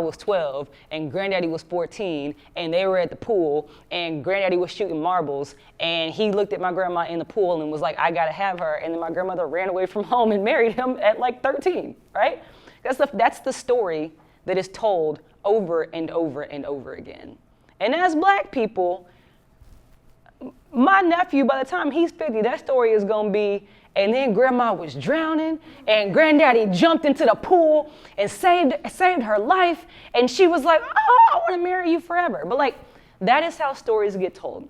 was 12 and granddaddy was 14 and they were at the pool and granddaddy was shooting marbles and he looked at my grandma in the pool and was like, I gotta have her. And then my grandmother ran away from home and married him at like 13, right? That's the story that is told over and over and over again. And as black people, my nephew, by the time he's 50, that story is gonna be, and then grandma was drowning and granddaddy jumped into the pool and saved her life. And she was like, oh, I wanna marry you forever. But like, that is how stories get told.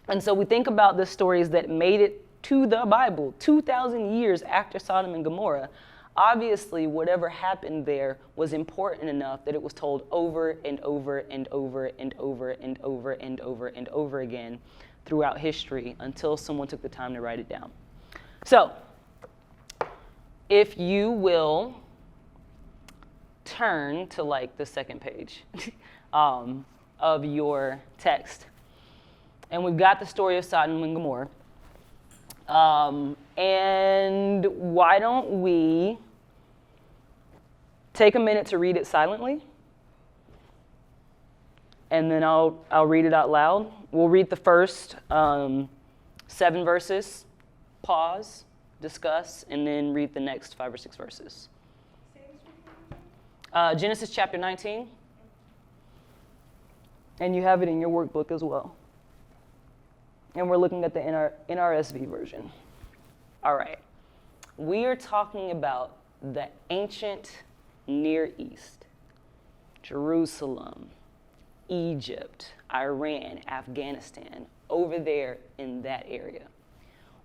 And so we think about the stories that made it to the Bible 2,000 years after Sodom and Gomorrah. Obviously, whatever happened there was important enough that it was told over and over and over and over and over and over and over again throughout history until someone took the time to write it down. So, if you will turn to like the second page of your text, and we've got the story of Sodom and Gomorrah. And why don't we take a minute to read it silently, and then I'll read it out loud. We'll read the first 7 verses, pause, discuss, and then read the next 5 or 6 verses. Genesis chapter 19, and you have it in your workbook as well. And we're looking at the NRSV version. All right. We are talking about the ancient Near East, Jerusalem, Egypt, Iran, Afghanistan, over there in that area.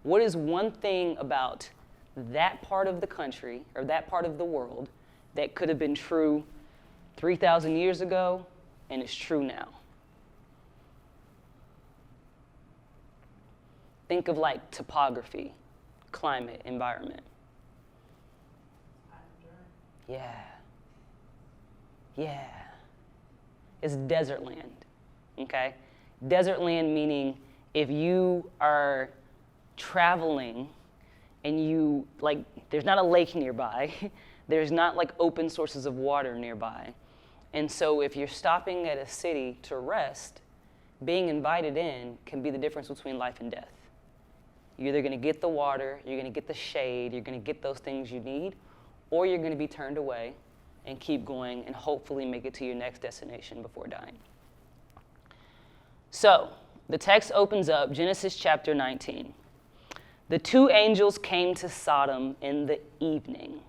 What is one thing about that part of the country or that part of the world that could have been true 3,000 years ago and is true now? Think of like topography, climate, environment. Yeah. Yeah. It's desert land, okay? Desert land meaning if you are traveling and you, like, there's not a lake nearby, there's not like open sources of water nearby. And so if you're stopping at a city to rest, being invited in can be the difference between life and death. You're either gonna get the water, you're gonna get the shade, you're gonna get those things you need, or you're gonna be turned away and keep going and hopefully make it to your next destination before dying. So, the text opens up, Genesis chapter 19. The 2 angels came to Sodom in the evening,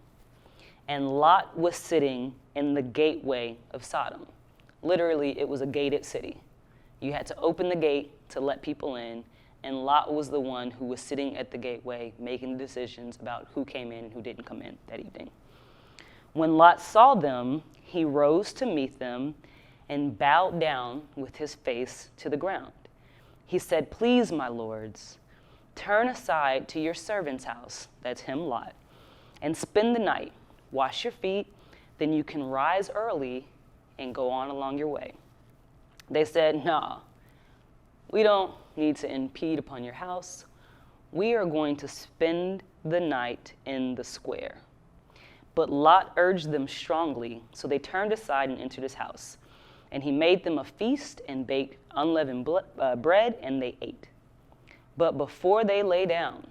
and Lot was sitting in the gateway of Sodom. Literally, it was a gated city. You had to open the gate to let people in, and Lot was the one who was sitting at the gateway making decisions about who came in and who didn't come in that evening. When Lot saw them, he rose to meet them and bowed down with his face to the ground. He said, "Please, my lords, turn aside to your servant's house," that's him, Lot, "and spend the night. Wash your feet, then you can rise early and go on along your way." They said, "Nah, we don't need to impede upon your house. We are going to spend the night in the square." But Lot urged them strongly, so they turned aside and entered his house. And he made them a feast and baked unleavened bread, and they ate. But before they lay down,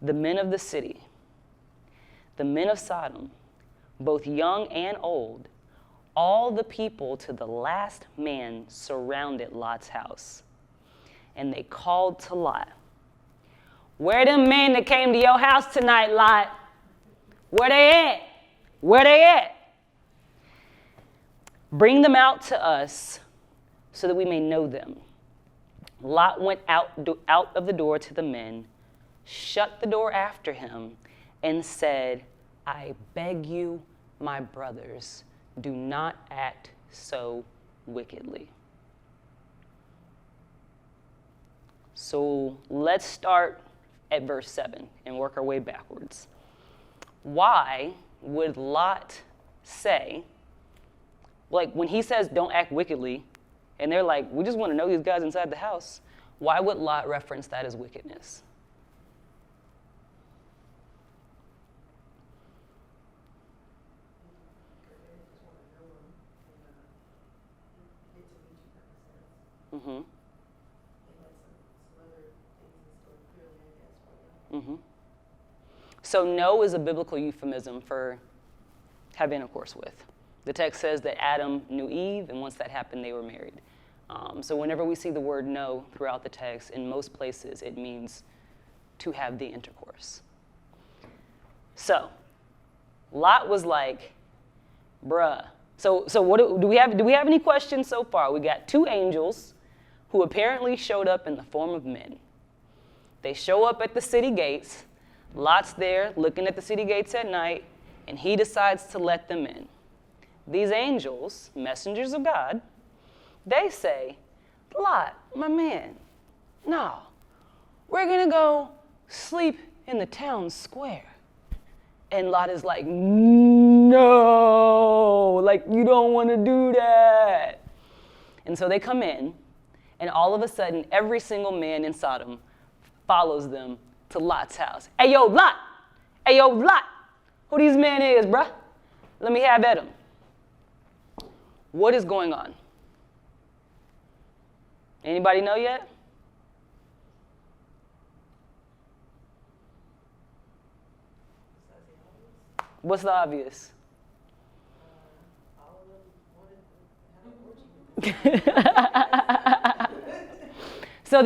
the men of the city, the men of Sodom, both young and old, all the people to the last man surrounded Lot's house. And they called to Lot, "Where them men that came to your house tonight, Lot? Where they at? Where they at? Bring them out to us so that we may know them." Lot went out of the door to the men, shut the door after him, and said, "I beg you, my brothers, do not act so wickedly." So let's start at verse 7 and work our way backwards. Why would Lot say, like when he says don't act wickedly, and they're like, we just want to know these guys inside the house, why would Lot reference that as wickedness? Mm-hmm. Mm-hmm. So no is a biblical euphemism for have intercourse with. The text says that Adam knew Eve, and once that happened, they were married. So whenever we see the word no throughout the text, in most places, it means to have the intercourse. So Lot was like, bruh. So what do we have any questions so far? We got two angels who apparently showed up in the form of men. They show up at the city gates. Lot's there looking at the city gates at night, and he decides to let them in. These angels, messengers of God, they say, Lot, my man, no, we're going to go sleep in the town square. And Lot is like, no, like, you don't want to do that. And so they come in, and all of a sudden, every single man in Sodom follows them to Lot's house. Hey, yo, Lot. Hey, yo, Lot. Who these men is, bruh? Let me have at him. What is going on? Anybody know yet? What's the obvious? So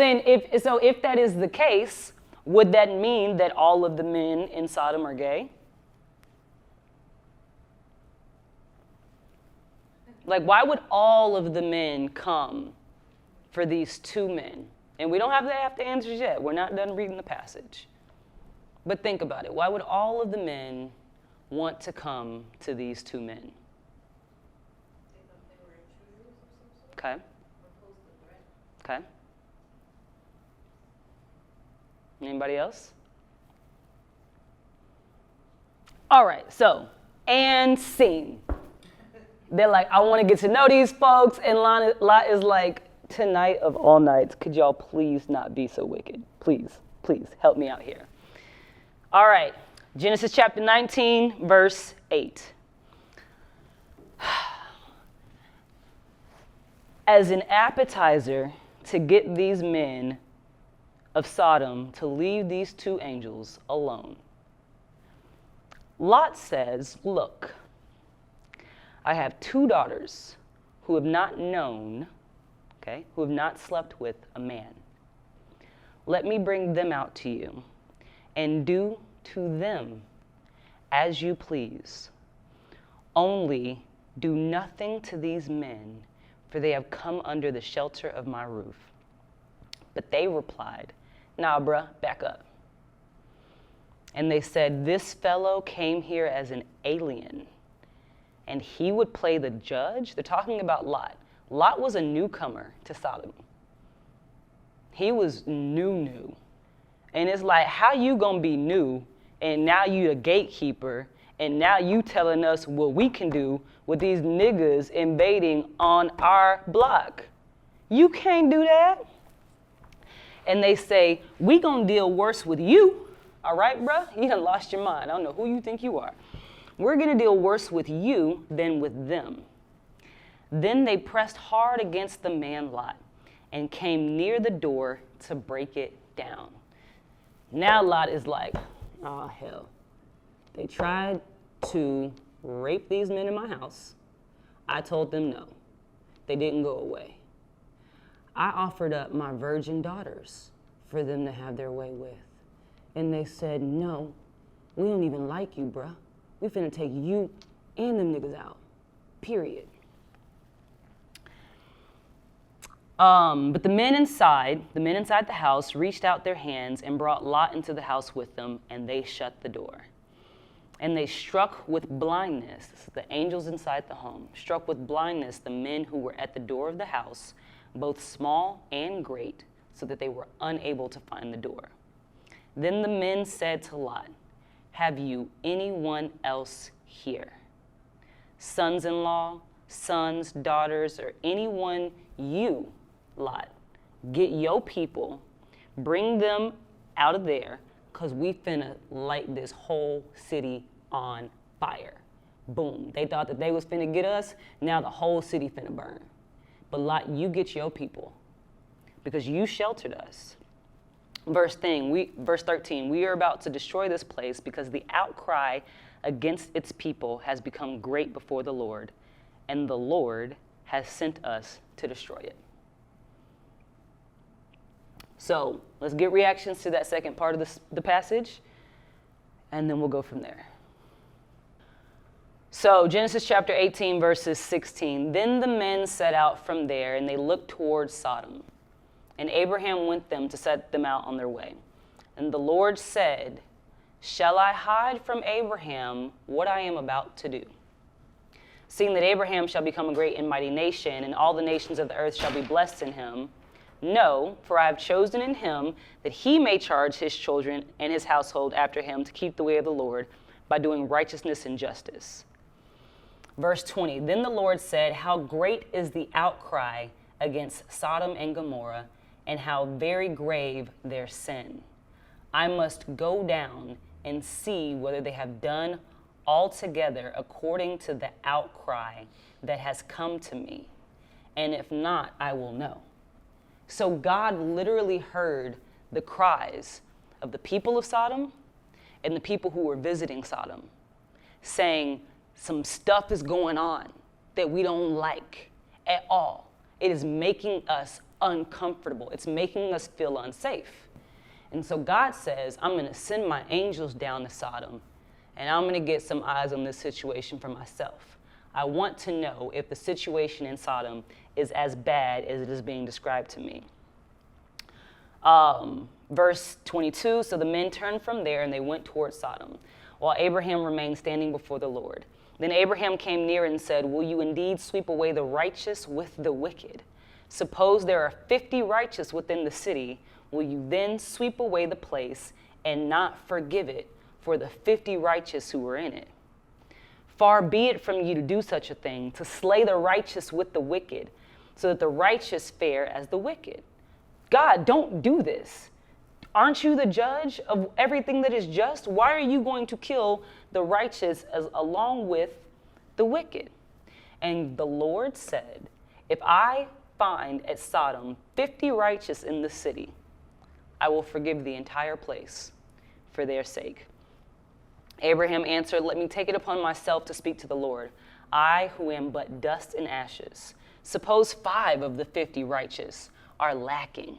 if that is the case, would that mean that all of the men in Sodom are gay? Like, why would all of the men come for these two men? And we don't have the answers yet. We're not done reading the passage. But think about it. Why would all of the men want to come to these two men? Okay. Okay. Anybody else? All right, so, and scene. They're like, I want to get to know these folks, and Lot is like, tonight of all nights, could y'all please not be so wicked? Please, please, help me out here. All right, Genesis chapter 19, verse 8. As an appetizer to get these men of Sodom to leave these two angels alone, Lot says, look, I have two daughters who have not known, who have not slept with a man. Let me bring them out to you and do to them as you please. Only do nothing to these men, for they have come under the shelter of my roof. But they replied, nah, bruh, back up. And they said, this fellow came here as an alien, and he would play the judge. They're talking about Lot. Lot was a newcomer to Sodom. He was new. And it's like, how you gonna be new, and now you a gatekeeper, and now you telling us what we can do with these niggas invading on our block? You can't do that. And they say, we gonna deal worse with you. All right, bruh? You done lost your mind. I don't know who you think you are. We're going to deal worse with you than with them. Then they pressed hard against the man Lot and came near the door to break it down. Now Lot is like, oh, hell. They tried to rape these men in my house. I told them no. They didn't go away. I offered up my virgin daughters for them to have their way with. And they said, no, we don't even like you, bruh. We finna take you and them niggas out, period. But the men inside the house reached out their hands and brought Lot into the house with them, and they shut the door. And they struck with blindness, this is the angels inside the home, struck with blindness the men who were at the door of the house, both small and great, so that they were unable to find the door. Then the men said to Lot, have you anyone else here? Sons-in-law, sons, daughters, or anyone you, Lot, get your people, bring them out of there, because we finna light this whole city on fire. Boom. They thought that they was finna get us, now the whole city finna burn. But Lot, you get your people, because you sheltered us. Verse 13, we are about to destroy this place because the outcry against its people has become great before the Lord, and the Lord has sent us to destroy it. So let's get reactions to that second part of the passage, and then we'll go from there. So Genesis chapter 18, verses 16. Then the men set out from there, and they looked towards Sodom. And Abraham went them to set them out on their way. And the Lord said, shall I hide from Abraham what I am about to do? Seeing that Abraham shall become a great and mighty nation, and all the nations of the earth shall be blessed in him. No, for I have chosen in him that he may charge his children and his household after him to keep the way of the Lord by doing righteousness and justice. Verse 20, then the Lord said, how great is the outcry against Sodom and Gomorrah, and how very grave their sin. I must go down and see whether they have done altogether according to the outcry that has come to me. And if not, I will know. So God literally heard the cries of the people of Sodom and the people who were visiting Sodom, saying some stuff is going on that we don't like at all. It is making us uncomfortable. It's making us feel unsafe. And so God says, I'm going to send my angels down to Sodom, and I'm going to get some eyes on this situation for myself. I want to know if the situation in Sodom is as bad as it is being described to me. Verse 22, so the men turned from there and they went towards Sodom, while Abraham remained standing before the Lord. Then Abraham came near and said, will you indeed sweep away the righteous with the wicked? Suppose there are 50 righteous within the city, will you then sweep away the place and not forgive it for the 50 righteous who are in it? Far be it from you to do such a thing, to slay the righteous with the wicked, so that the righteous fare as the wicked. God, don't do this. Aren't you the judge of everything that is just? Why are you going to kill the righteous along with the wicked? And the Lord said, if I find at Sodom 50 righteous in the city, I will forgive the entire place for their sake. Abraham answered, let me take it upon myself to speak to the Lord, I who am but dust and ashes. Suppose 5 of the 50 righteous are lacking.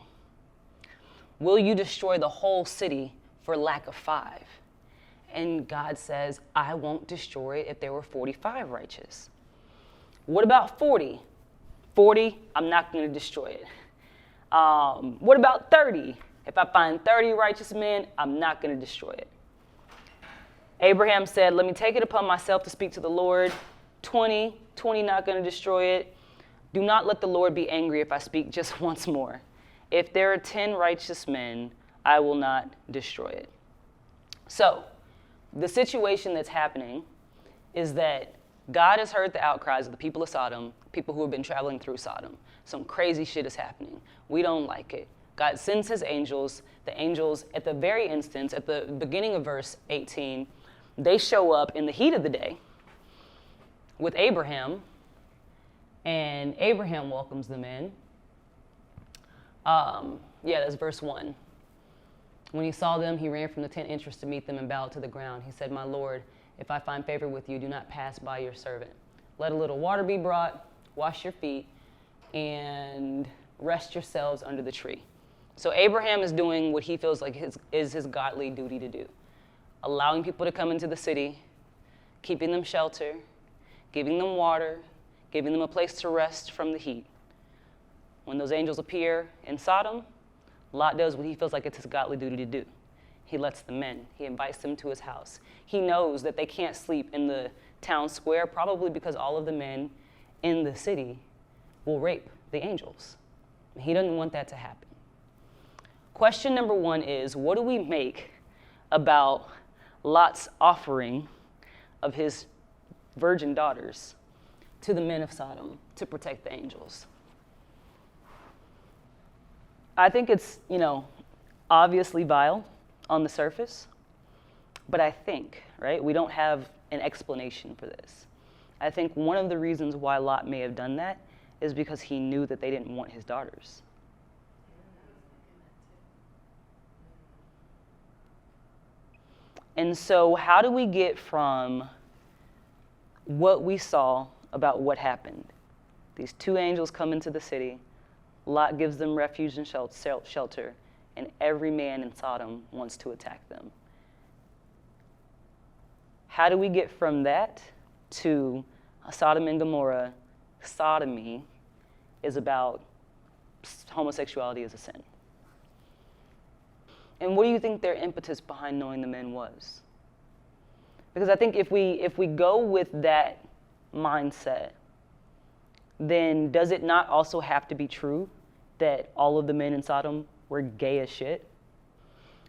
Will you destroy the whole city for lack of 5? And God says, I won't destroy it if there were 45 righteous. What about 40? 40, I'm not going to destroy it. What about 30? If I find 30 righteous men, I'm not going to destroy it. Abraham said, let me take it upon myself to speak to the Lord. 20 not going to destroy it. Do not let the Lord be angry if I speak just once more. If there are 10 righteous men, I will not destroy it. So, the situation that's happening is that God has heard the outcries of the people of Sodom, people who have been traveling through Sodom. Some crazy shit is happening. We don't like it. God sends his angels. The angels, at the very instance, at the beginning of verse 18, they show up in the heat of the day with Abraham, and Abraham welcomes them in. That's verse 1. When he saw them, he ran from the tent entrance to meet them and bowed to the ground. He said, my Lord, if I find favor with you, do not pass by your servant. Let a little water be brought, wash your feet, and rest yourselves under the tree. So Abraham is doing what he feels like is his godly duty to do. Allowing people to come into the city, keeping them shelter, giving them water, giving them a place to rest from the heat. When those angels appear in Sodom, Lot does what he feels like it's his godly duty to do. He lets them in. He invites them to his house. He knows that they can't sleep in the town square, probably because all of the men in the city will rape the angels. He doesn't want that to happen. Question number 1 is, what do we make about Lot's offering of his virgin daughters to the men of Sodom to protect the angels? I think it's, obviously vile on the surface, but I think, right, we don't have an explanation for this. I think one of the reasons why Lot may have done that is because he knew that they didn't want his daughters. And so how do we get from what we saw about what happened? These two angels come into the city. Lot gives them refuge and shelter, and every man in Sodom wants to attack them. How do we get from that to Sodom and Gomorrah? Sodomy is about homosexuality as a sin. And what do you think their impetus behind knowing the men was? Because I think if we go with that mindset, then does it not also have to be true that all of the men in Sodom were gay as shit?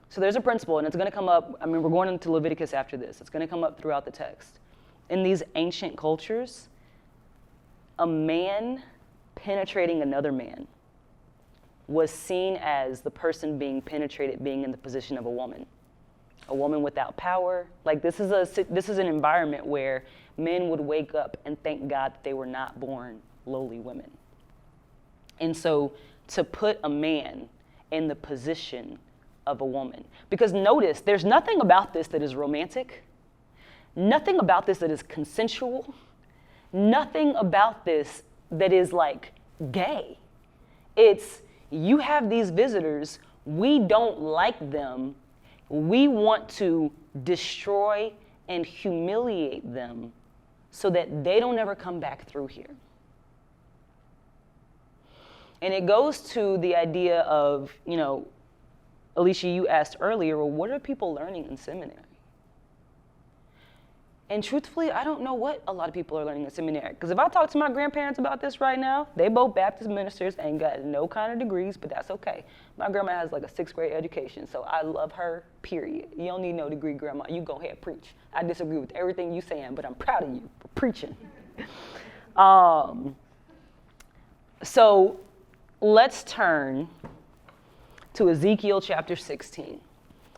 So there's a principle, and it's going to come up. I mean, we're going into Leviticus after this. It's going to come up throughout the text. In these ancient cultures, a man penetrating another man was seen as the person being penetrated being in the position of a woman without power. Like this is an environment where men would wake up and thank God that they were not born lowly women. And so to put a man in the position of a woman, because notice, there's nothing about this that is romantic, nothing about this that is consensual, nothing about this that is like gay. It's, you have these visitors, we don't like them, we want to destroy and humiliate them so that they don't ever come back through here. And it goes to the idea of, you know, Alicia, you asked earlier, well, what are people learning in seminary? And truthfully, I don't know what a lot of people are learning in seminary. Because if I talk to my grandparents about this right now, they both Baptist ministers, ain't got no kind of degrees, but that's okay. My grandma has like a 6th grade education, so I love her, period. You don't need no degree, grandma. You go ahead, preach. I disagree with everything you saying, but I'm proud of you for preaching. So let's turn to Ezekiel chapter 16,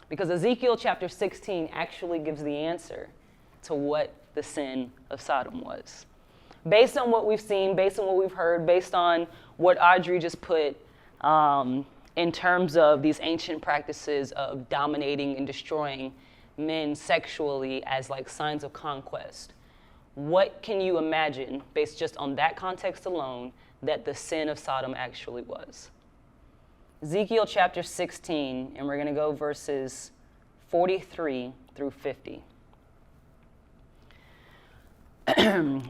because Ezekiel chapter 16 actually gives the answer to what the sin of Sodom was. Based on what we've seen, based on what we've heard, based on what Audrey just put in terms of these ancient practices of dominating and destroying men sexually as like signs of conquest, what can you imagine, based just on that context alone, that the sin of Sodom actually was? Ezekiel chapter 16, and we're going to go verses 43 through 50.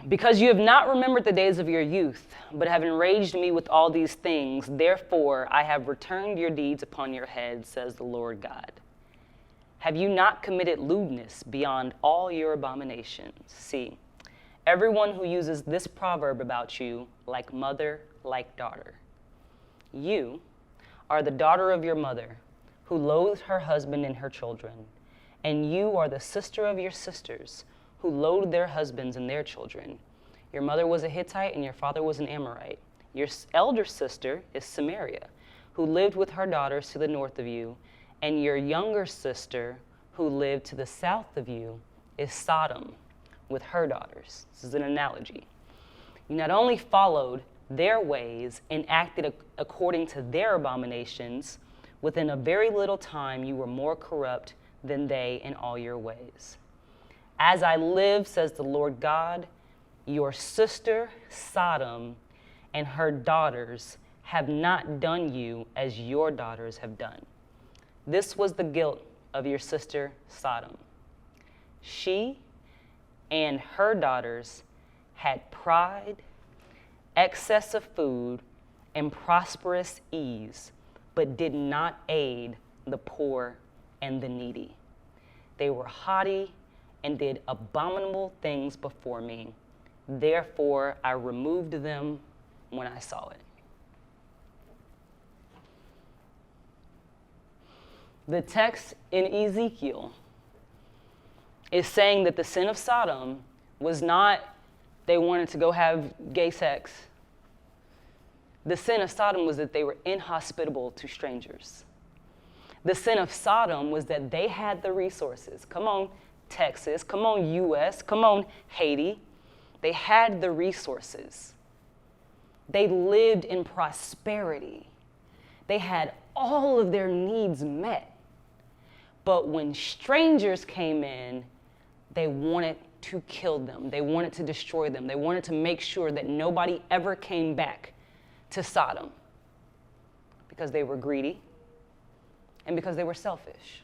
Because you have not remembered the days of your youth, but have enraged me with all these things, therefore I have returned your deeds upon your head, says the Lord God. Have you not committed lewdness beyond all your abominations? See, everyone who uses this proverb about you, like mother, like daughter. You are the daughter of your mother, who loathed her husband and her children, and you are the sister of your sisters, who loathed their husbands and their children. Your mother was a Hittite and your father was an Amorite. Your elder sister is Samaria, who lived with her daughters to the north of you, and your younger sister, who lived to the south of you, is Sodom with her daughters. This is an analogy. You not only followed their ways and acted according to their abominations, within a very little time you were more corrupt than they in all your ways. As I live, says the Lord God, your sister Sodom and her daughters have not done you as your daughters have done. This was the guilt of your sister Sodom. She and her daughters had pride, excess of food, and prosperous ease, but did not aid the poor and the needy. They were haughty and did abominable things before me. Therefore, I removed them when I saw it. The text in Ezekiel is saying that the sin of Sodom was not they wanted to go have gay sex. The sin of Sodom was that they were inhospitable to strangers. The sin of Sodom was that they had the resources. Come on, Texas. Come on, U.S. Come on, Haiti. They had the resources. They lived in prosperity. They had all of their needs met. But when strangers came in, they wanted to kill them. They wanted to destroy them. They wanted to make sure that nobody ever came back to Sodom because they were greedy and because they were selfish.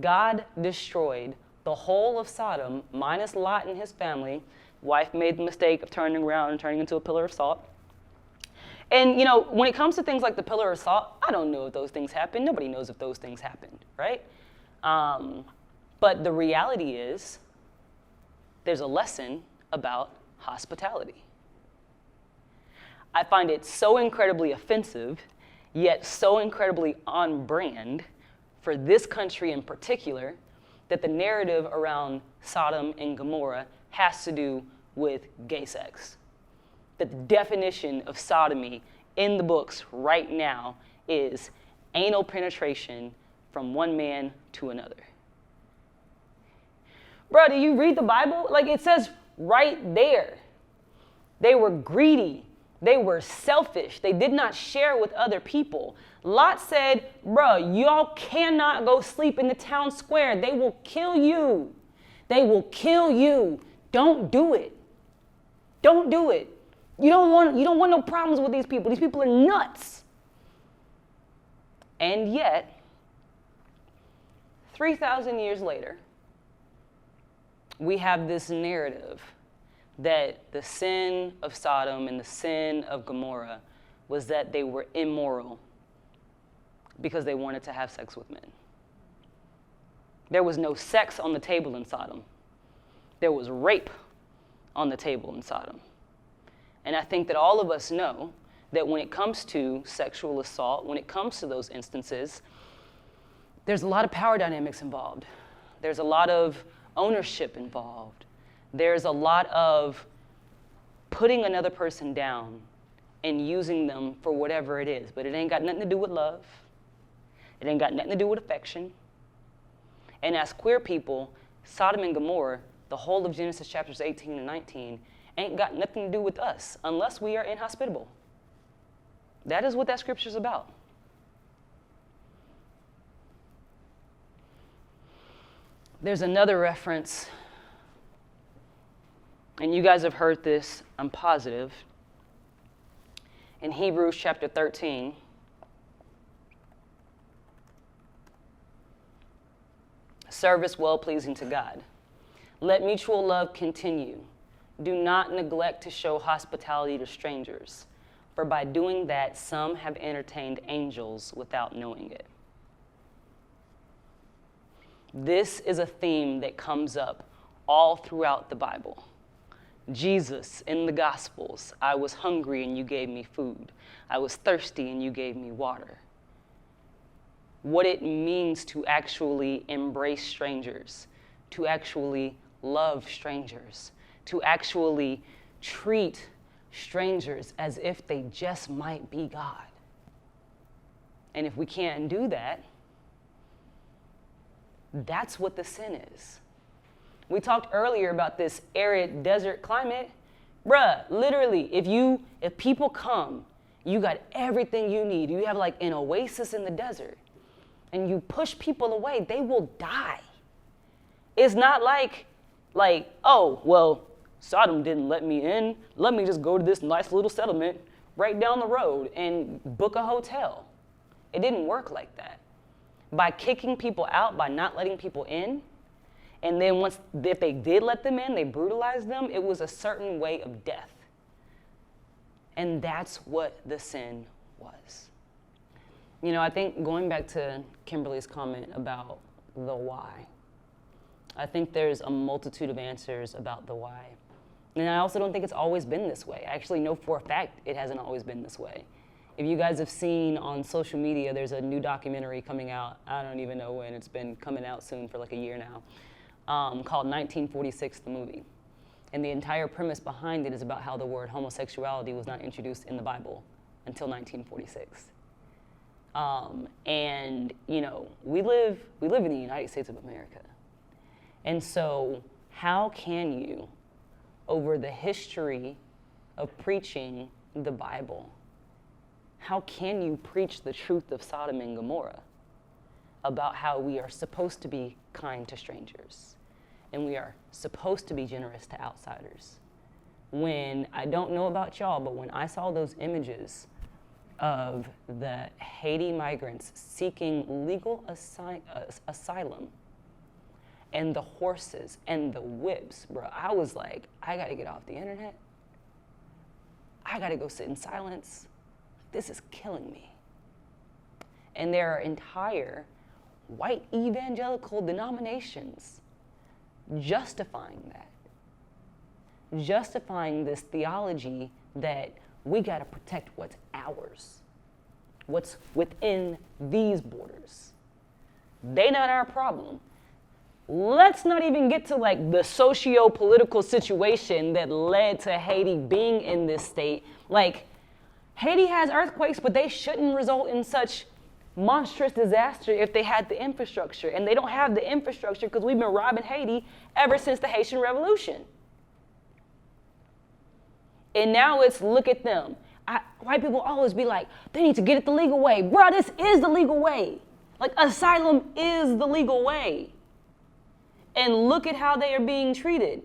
God destroyed the whole of Sodom, minus Lot and his family. Wife made the mistake of turning around and turning into a pillar of salt. And, when it comes to things like the pillar of salt, I don't know if those things happened. Nobody knows if those things happened, right? But the reality is, there's a lesson about hospitality. I find it so incredibly offensive, yet so incredibly on brand for this country in particular, that the narrative around Sodom and Gomorrah has to do with gay sex. That the definition of sodomy in the books right now is anal penetration from one man to another. Bro, do you read the Bible? Like, it says right there. They were greedy. They were selfish. They did not share with other people. Lot said, bro, y'all cannot go sleep in the town square. They will kill you. They will kill you. Don't do it. Don't do it. You don't want no problems with these people. These people are nuts. And yet, 3,000 years later, we have this narrative that the sin of Sodom and the sin of Gomorrah was that they were immoral because they wanted to have sex with men. There was no sex on the table in Sodom. There was rape on the table in Sodom. And I think that all of us know that when it comes to sexual assault, when it comes to those instances, there's a lot of power dynamics involved. There's a lot of ownership involved. There's a lot of putting another person down and using them for whatever it is. But it ain't got nothing to do with love. It ain't got nothing to do with affection. And as queer people, Sodom and Gomorrah, the whole of Genesis chapters 18 and 19, ain't got nothing to do with us unless we are inhospitable. That is what that scripture's about. There's another reference, and you guys have heard this, I'm positive. In Hebrews chapter 13, service well-pleasing to God. Let mutual love continue. Do not neglect to show hospitality to strangers, for by doing that, some have entertained angels without knowing it. This is a theme that comes up all throughout the Bible. Jesus in the Gospels, I was hungry and you gave me food. I was thirsty and you gave me water. What it means to actually embrace strangers, to actually love strangers, to actually treat strangers as if they just might be God. And if we can't do that, that's what the sin is. We talked earlier about this arid desert climate. Bruh, literally, if people come, you got everything you need. You have like an oasis in the desert, and you push people away, they will die. It's not like, oh, well, Sodom didn't let me in. Let me just go to this nice little settlement right down the road and book a hotel. It didn't work like that. By kicking people out, by not letting people in, and then if they did let them in, they brutalized them, it was a certain way of death. And that's what the sin was. I think going back to Kimberly's comment about the why, I think there's a multitude of answers about the why. And I also don't think it's always been this way. I actually know for a fact it hasn't always been this way. If you guys have seen on social media, there's a new documentary coming out. I don't even know when. It's been coming out soon for like a year now, called 1946, the movie. And the entire premise behind it is about how the word homosexuality was not introduced in the Bible until 1946. And we live in the United States of America. And so how can you, over the history of preaching the Bible, how can you preach the truth of Sodom and Gomorrah about how we are supposed to be kind to strangers and we are supposed to be generous to outsiders. When, I don't know about y'all, but when I saw those images of the Haiti migrants seeking legal asylum and the horses and the whips, bro, I was like, I gotta get off the internet. I gotta go sit in silence. This is killing me. And there are entire white evangelical denominations justifying that. Justifying this theology that we gotta protect what's ours, what's within these borders. They not our problem. Let's not even get to like the socio-political situation that led to Haiti being in this state. Like, Haiti has earthquakes, but they shouldn't result in such monstrous disaster if they had the infrastructure. And they don't have the infrastructure because we've been robbing Haiti ever since the Haitian Revolution. And now it's, look at them. White people always be like, they need to get it the legal way. Bro, this is the legal way. Like, asylum is the legal way. And look at how they are being treated.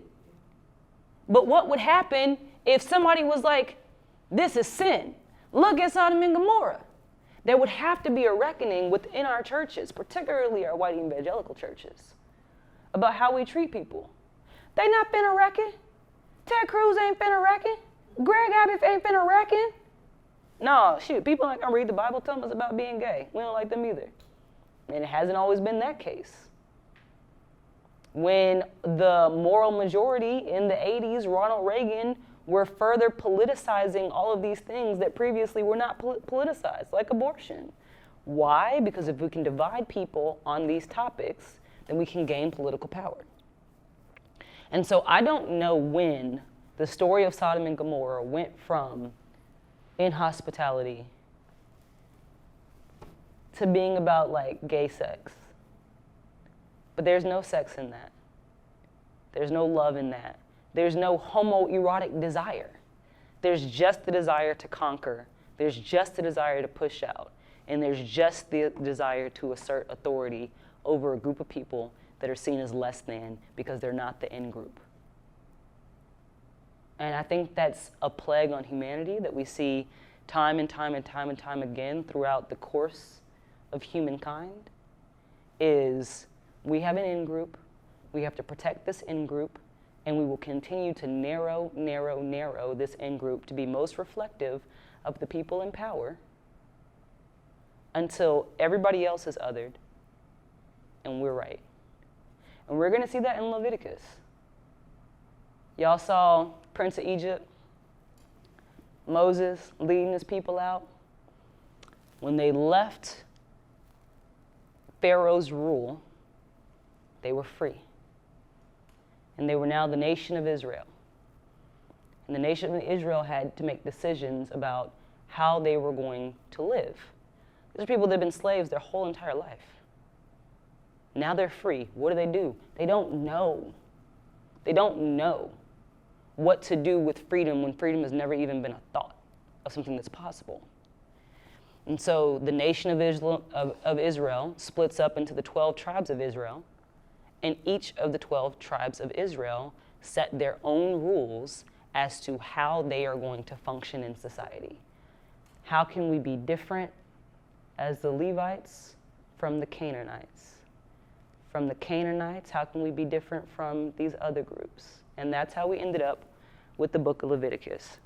But what would happen if somebody was like, this is sin? Look at Sodom and Gomorrah. There would have to be a reckoning within our churches, particularly our white evangelical churches, about how we treat people. They not finna reckon. Ted Cruz ain't finna reckon. Greg Abbott ain't finna reckon. No, shoot, people aren't gonna read the Bible telling us about being gay. We don't like them either. And it hasn't always been that case. When the moral majority in the 80s, Ronald Reagan, were further politicizing all of these things that previously were not politicized, like abortion. Why? Because if we can divide people on these topics, then we can gain political power. And so I don't know when the story of Sodom and Gomorrah went from inhospitality to being about like gay sex. But there's no sex in that. There's no love in that. There's no homoerotic desire. There's just the desire to conquer. There's just the desire to push out. And there's just the desire to assert authority over a group of people that are seen as less than because they're not the in group. And I think that's a plague on humanity that we see time and time and time and time again throughout the course of humankind, is we have an in group, we have to protect this in group, and we will continue to narrow this in group to be most reflective of the people in power until everybody else is othered and we're right. And we're gonna see that in Leviticus. Y'all saw Prince of Egypt, Moses leading his people out. When they left Pharaoh's rule, they were free. And they were now the nation of Israel. And the nation of Israel had to make decisions about how they were going to live. These are people that have been slaves their whole entire life. Now they're free. What do? They don't know. They don't know what to do with freedom when freedom has never even been a thought of something that's possible. And so the nation of Israel splits up into the 12 tribes of Israel, and each of the 12 tribes of Israel set their own rules as to how they are going to function in society. How can we be different as the Levites from the Canaanites? From the Canaanites, how can we be different from these other groups? And that's how we ended up with the book of Leviticus.